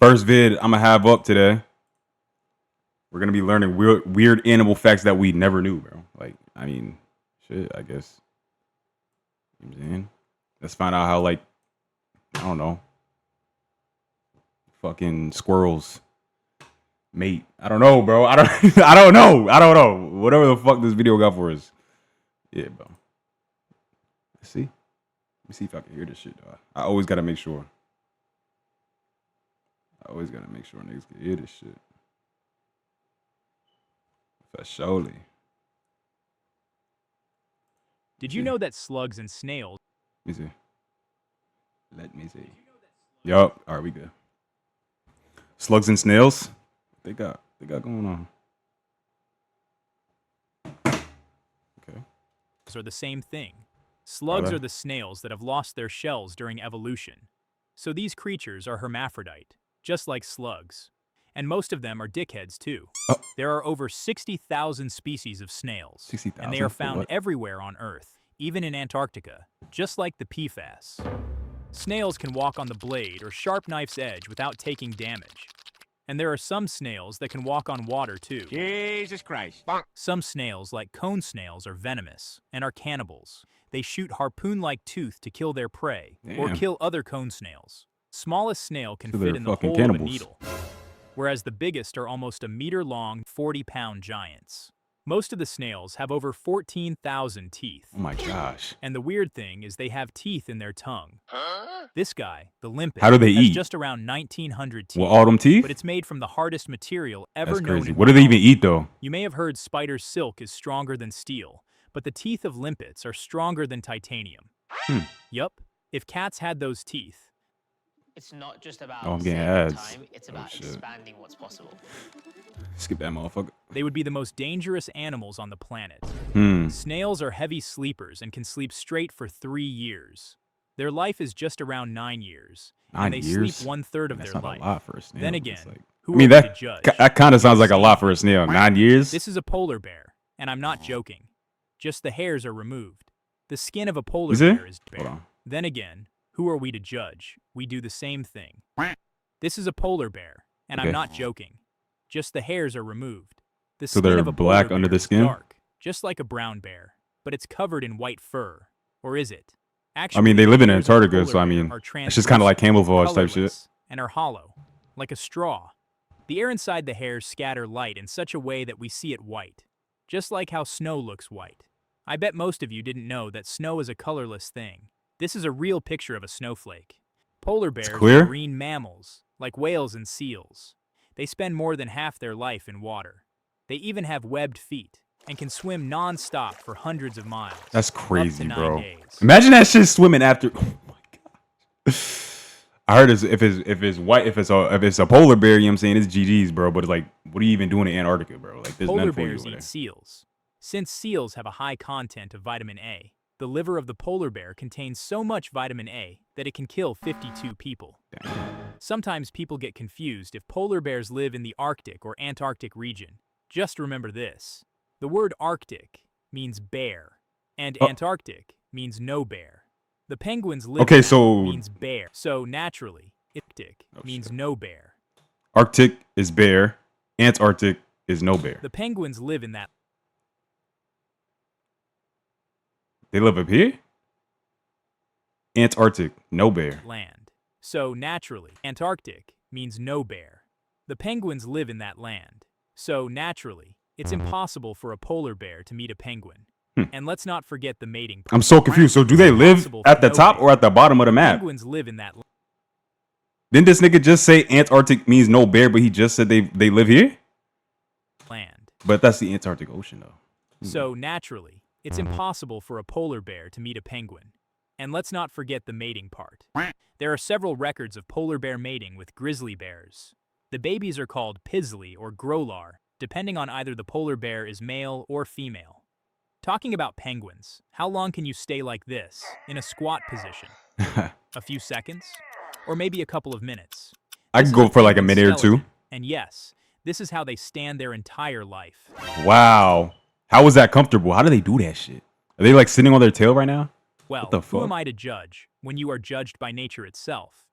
First vid I'm gonna have up today. We're gonna be learning weird animal facts that we never knew, bro. Like, I mean, shit, I guess. You know what I'm saying? Let's find out how, like, I don't know, fucking squirrels mate. I don't know, bro. I don't I don't know. Whatever the fuck this video got for us. Yeah, bro. Let's see. Let me see if I can hear this shit, dog. I always gotta make sure. Niggas can hear this shit. For surely. Did you know that slugs and snails? Let me see. Let me see. Yup. All right, we good. Slugs and snails. They got going on. Okay. Are the same thing. Slugs are the snails that have lost their shells during evolution. So these creatures are hermaphrodite, just like slugs. And most of them are dickheads too. Oh. There are over 60,000 species of snails. 60,000? And they are found everywhere on Earth, even in Antarctica, just like the PFAS. Snails can walk on the blade or sharp knife's edge without taking damage. And there are some snails that can walk on water too. Jesus Christ. Some snails, like cone snails, are venomous and are cannibals. They shoot harpoon-like tooth to kill their prey or kill other cone snails. Smallest snail can fit in the hole of a needle, whereas the biggest are almost a meter-long, 40-pound giants. Most of the snails have over 14,000 teeth. Oh my gosh. And the weird thing is they have teeth in their tongue. This guy, the limpet, how do they has eat? just around 1,900 teeth. Well, all them teeth? But it's made from the hardest material ever That's known. crazy. What do they even eat though? You may have heard spider silk is stronger than steel, but the teeth of limpets are stronger than titanium. Yup. If cats had those teeth, it's not just about I'm getting saving ads. time, it's about expanding what's possible. Skip that motherfucker. they would be the most dangerous animals on the planet. Snails are heavy sleepers and can sleep straight for 3 years. Their life is just around 9 years, and they sleep 1/3 of That's their not life. a lot for a snail. Then It's again, like, who I mean, are we to judge? that kind of sounds like a lot for a snail. 9 years? This is a polar bear, and I'm not joking. Just the hairs are removed. The skin of a polar bear is bare. Hold on. Then again, who are we to judge? We do the same thing. This is a polar bear, and I'm not joking. Just the hairs are removed. The So skin they're of a black polar under bear the is skin? dark, just like a brown bear, but it's covered in white fur. Or is it? Actually, I mean, they live in the hairs of a Antarctica, polar so I bear mean, are it's just kind of like camouflage type shit. colorless, and are hollow, like a straw. The air inside the hairs scatter light in such a way that we see it white, just like how snow looks white. I bet most of you didn't know that snow is a colorless thing. This is a real picture of a snowflake. Polar bears are marine mammals, like whales and seals. They spend more than half their life in water. They even have webbed feet and can swim non-stop for hundreds of miles. That's crazy, up to 9 bro. days. Imagine that shit swimming after. Oh my god. I heard if it's a polar bear, you know what I'm saying, it's GG's, bro. But it's like, what are you even doing in Antarctica, bro? Like, there's Polar nothing for you bears over there. eat seals. Since seals have a high content of vitamin A, the liver of the polar bear contains so much vitamin A that it can kill 52 people. Sometimes people get confused if polar bears live in the Arctic or Antarctic region. Just remember this. The word Arctic means bear, and Antarctic means no bear. The penguins live means bear, so naturally, Arctic means no bear. Arctic is bear, Antarctic is no bear. The penguins live in that. They live up here? Antarctic, no bear. Land. So naturally, Antarctic means no bear. The penguins live in that land. So naturally, it's impossible for a polar bear to meet a penguin. And let's not forget the mating part. I'm so confused. So do they live at the top or at the bottom of the map? Penguins live in that. Didn't this nigga just say Antarctic means no bear, but he just said they live here? Land. But that's the Antarctic Ocean, though. So naturally, it's impossible for a polar bear to meet a penguin. And let's not forget the mating part. There are several records of polar bear mating with grizzly bears. The babies are called pizzly or grolar, depending on either the polar bear is male or female. Talking about penguins, how long can you stay like this, in a squat position? A few seconds? Or maybe a couple of minutes? I could go for like a minute or two. And yes, this is how they stand their entire life. Wow. How is that comfortable? How do they do that shit? Are they like sitting on their tail right now? Well, What the fuck? who am I to judge when you are judged by nature itself?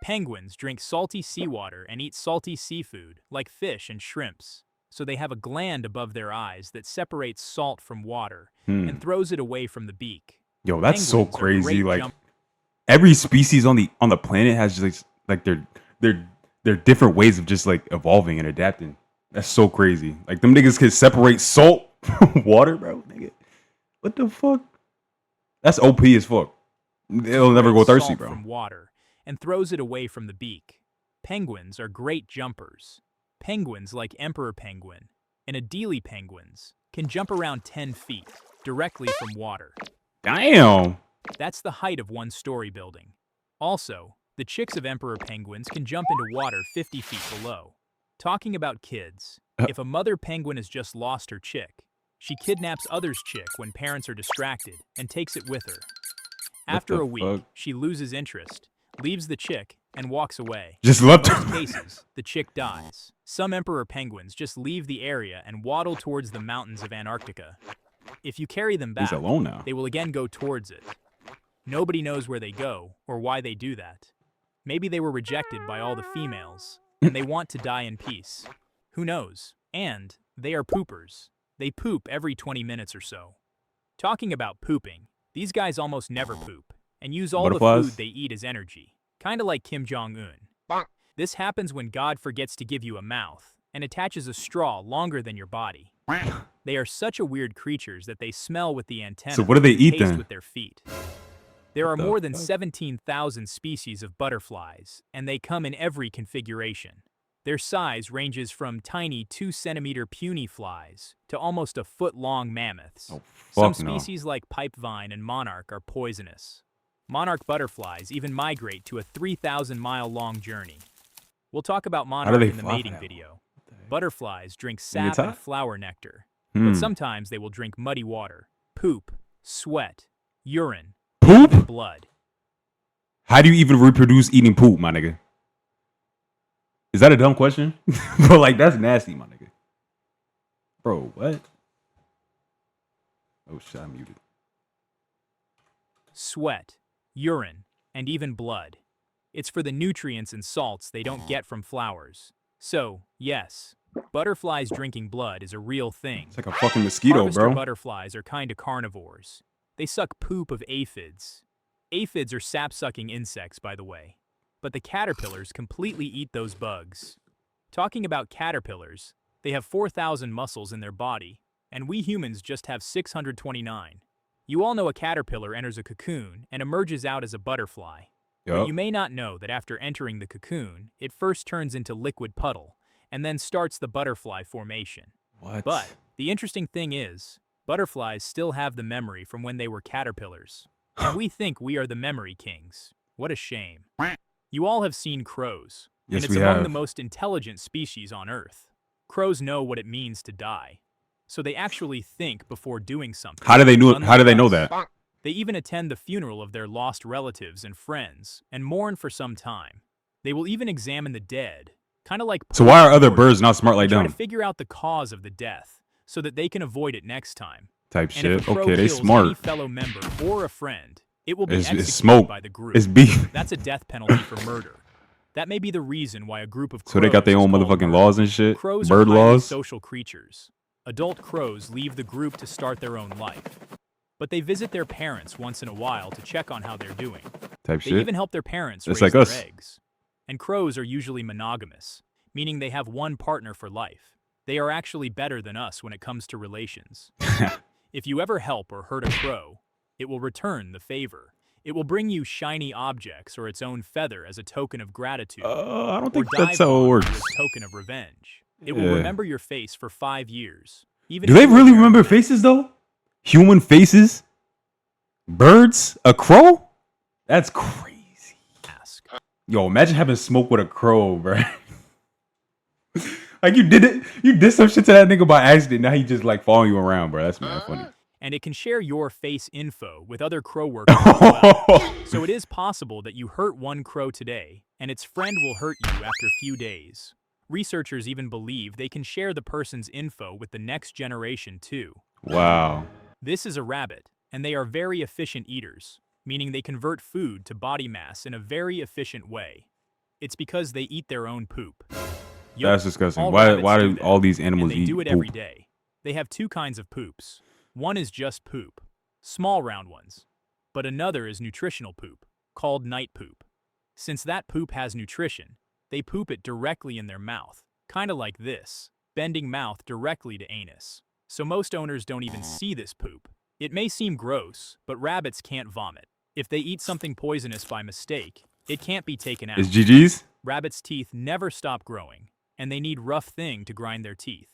Penguins drink salty seawater and eat salty seafood, like fish and shrimps. So they have a gland above their eyes that separates salt from water and throws it away from the beak. Yo, that's so Penguins are crazy. great Like jump- every species on the planet has just like their different ways of just like evolving and adapting. That's so crazy. Like them niggas can separate salt from water, bro. Nigga, what the fuck? That's OP as fuck. They'll never go separates thirsty, salt bro. from water and throws it away from the beak. Penguins are great jumpers. Penguins like emperor penguin and Adelie penguins can jump around 10 feet directly from water. Damn. That's the height of one-story building. Also, the chicks of emperor penguins can jump into water 50 feet below. Talking about kids, if a mother penguin has just lost her chick, she kidnaps other's chick when parents are distracted and takes it with her. After the a week, fuck? she loses interest, leaves the chick, and walks away. Just left. In most cases, the chick dies. Some emperor penguins just leave the area and waddle towards the mountains of Antarctica. If you carry them He's back, alone now. they will again go towards it. Nobody knows where they go or why they do that. Maybe they were rejected by all the females, and they want to die in peace. Who knows? And they are poopers. They poop every 20 minutes or so. Talking about pooping, these guys almost never poop, and use all the Butterflies? food they eat as energy. Kinda like Kim Jong-un. This happens when God forgets to give you a mouth and attaches a straw longer than your body. They are such a weird creatures that they smell with the antenna. So what do they and eat taste then? with their feet. There are the more than fuck? 17,000 species of butterflies, and they come in every configuration. Their size ranges from tiny 2-centimeter puny flies to almost a foot-long mammoths. Oh, Some fuck no. species like pipevine and monarch are poisonous. Monarch butterflies even migrate to a 3,000-mile-long journey. We'll talk about monarch they in the fly mating that video. Butterflies drink They get sap and tired? flower nectar, Hmm. but sometimes they will drink muddy water, poop, sweat, urine, Poop? and blood. How do you even reproduce eating poop, my nigga? Is that a dumb question? But like, that's nasty, my nigga. Bro, what? Oh shit, I'm muted. Sweat, urine, and even blood. It's for the nutrients and salts they don't get from flowers. So, yes, butterflies drinking blood is a real thing. It's like a fucking mosquito, Harvester bro. butterflies are kinda carnivores. They suck poop of aphids. Aphids are sap-sucking insects, by the way. But the caterpillars completely eat those bugs. Talking about caterpillars, they have 4,000 muscles in their body, and we humans just have 629. You all know a caterpillar enters a cocoon and emerges out as a butterfly. But Yup. you may not know that after entering the cocoon, it first turns into liquid puddle, and then starts the butterfly formation. What? But the interesting thing is, butterflies still have the memory from when they were caterpillars. And we think we are the memory kings. What a shame. You all have seen crows, Yes, and it's we among have. the most intelligent species on Earth. Crows know what it means to die, so they actually think before doing something. How do they know? How unlike do they know us. that? They even attend the funeral of their lost relatives and friends and mourn for some time. They will even examine the dead, kind of like So why are other poets, birds not smart like and try to them? figure out the cause of the death so that they can avoid it next time. Type And if shit. a crow Okay, they kills any smart. fellow member or a friend, it will be It's executed smoke. by the group. It's beef. That's a death penalty for murder. That may be the reason why a group of crows So they got their is own called motherfucking bird. laws and shit. Crows Bird are highly laws. social creatures. Adult crows leave the group to start their own life. But they visit their parents once in a while to check on how they're doing. Type They shit. even help their parents Just raise like their us. eggs. And crows are usually monogamous, meaning they have one partner for life. They are actually better than us when it comes to relations. If you ever help or hurt a crow, it will return the favor. It will bring you shiny objects or its own feather as a token of gratitude. I don't or think dive that's how on it you works. as a token of revenge. It will Yeah. remember your face for 5 years. Even Do if they you were really very remember dead. faces though? Human faces? Birds? A crow? That's crazy. Ask. Yo, imagine having smoke with a crow, bro. Like you did it, you did some shit to that nigga by accident. Now he just like following you around, bro. That's mad funny. And it can share your face info with other crow workers as well. So it is possible that you hurt one crow today, and its friend will hurt you after a few days. Researchers even believe they can share the person's info with the next generation too. Wow. This is a rabbit, and they are very efficient eaters, meaning they convert food to body mass in a very efficient way. It's because they eat their own poop. Yup, That's disgusting. all Why rabbits do that, all these and animals they eat do it poop? every day. They have two kinds of poops. One is just poop, small round ones. But another is nutritional poop, called night poop. Since that poop has nutrition, they poop it directly in their mouth, kinda like this, bending mouth directly to anus. So most owners don't even see this poop. It may seem gross, but rabbits can't vomit. If they eat something poisonous by mistake, it can't be taken out. It's GG's? Rabbits' teeth never stop growing, and they need rough thing to grind their teeth.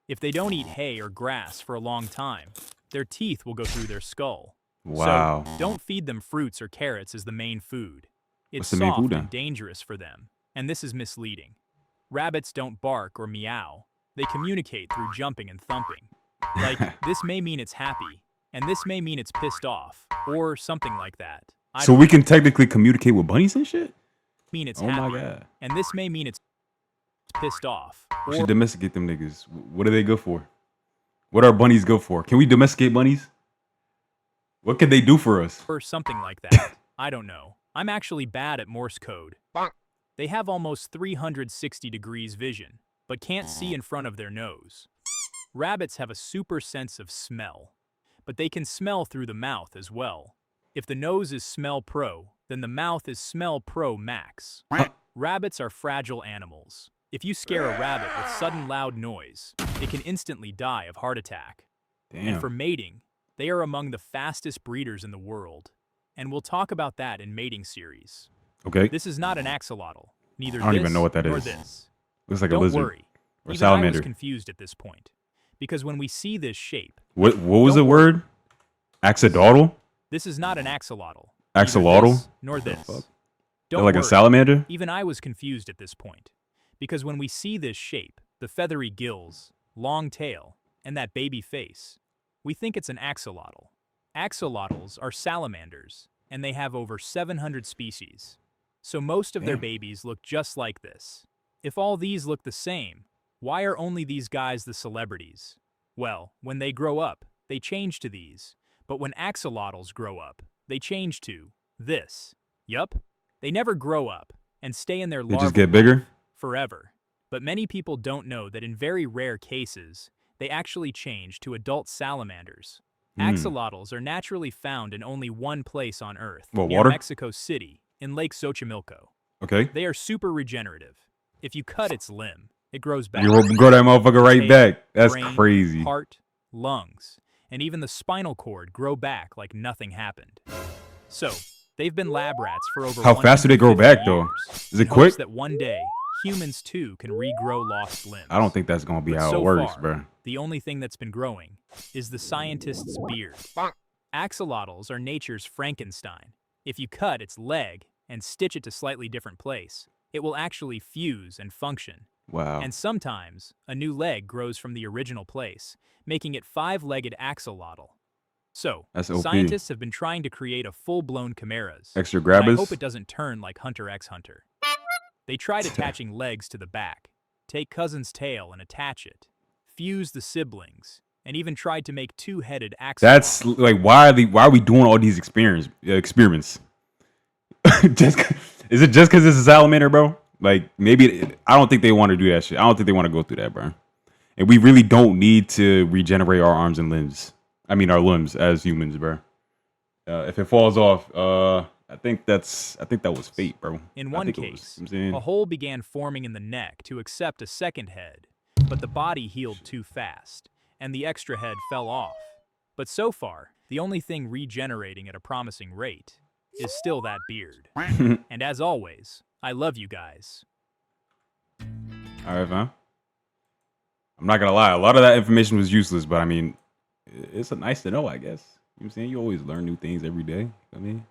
If they don't eat hay or grass for a long time, their teeth will go through their skull. Wow. So, don't feed them fruits or carrots as the main food. It's What's the main soft food then? and dangerous for them, and this is misleading. Rabbits don't bark or meow. They communicate through jumping and thumping. Like, this may mean it's happy, and this may mean it's pissed off, or something like that. I So don't we can technically communicate with bunnies and shit? mean it's Oh happy, my god. and this may mean it's pissed off, We or should domesticate them niggas. What are they good for? What are bunnies good for? Can we domesticate bunnies? What can they do for us? or something like that. I don't know. I'm actually bad at Morse code. They have almost 360 degrees vision, but can't see in front of their nose. Rabbits have a super sense of smell, but they can smell through the mouth as well. If the nose is smell pro, then the mouth is smell pro max. Rabbits are fragile animals. If you scare a rabbit with sudden loud noise, it can instantly die of heart attack. And Damn. for mating, they are among the fastest breeders in the world. And we'll talk about that in mating series. Okay. This is not an axolotl. Neither I don't this even know what that nor is. this. Looks like a Don't lizard. worry. Or Even I was salamander. confused at this point. Because when we see this shape, What was the Don't worry. word? Axolotl? this is not an axolotl. Axolotl? Neither this nor What the this. fuck? Don't Like worry. a salamander? Even I was confused at this point. Because when we see this shape, the feathery gills, long tail, and that baby face, we think it's an axolotl. Axolotls are salamanders, and they have over 700 species. So most of their Damn. babies look just like this. If all these look the same, why are only these guys the celebrities? Well, when they grow up, they change to these. But when axolotls grow up, they change to this. Yup. They never grow up and stay in their They larval just get life bigger? forever. But many people don't know that in very rare cases, they actually change to adult salamanders. Axolotls are naturally found in only one place on Earth, What, near water? Mexico City, in Lake Xochimilco. Okay. They are super regenerative. If you cut its limb, it grows back. You grow that motherfucker right Tail, back. That's brain, crazy. Heart, lungs, and even the spinal cord grow back like nothing happened. So, they've been lab rats for over How fast do they grow 150 back, though? years, Is it in hopes quick? that one day, humans too can regrow lost limbs. I don't think that's gonna be But how so it works, far, bro. The only thing that's been growing is the scientist's beard. Axolotls are nature's Frankenstein. If you cut its leg and stitch it to slightly different place, it will actually fuse and function. Wow. And sometimes, a new leg grows from the original place, making it five-legged axolotl. So, That's OP. scientists have been trying to create a full-blown chimeras. Extra And I grabbers? hope it doesn't turn like Hunter x Hunter. They tried attaching legs to the back, take cousin's tail and attach it, fuse the siblings, and even tried to make two-headed axolotls. That's like why are we doing all these experiments? Is it just because it's a salamander, bro? Like maybe I don't think they want to do that shit. I don't think they want to go through that, bro. And we really don't need to regenerate our arms and limbs. I mean, our limbs as humans, bro. If it falls off, I think that was fate, bro. In I one think it was, case, you know what I'm saying? a hole began forming in the neck to accept a second head, but the body healed too fast, and the extra head fell off. But so far, the only thing regenerating at a promising rate is still that beard. And as always, I love you guys. All right, fam. I'm not gonna lie, a lot of that information was useless, but I mean, it's nice to know, I guess. You know what I'm saying? You always learn new things every day. I mean.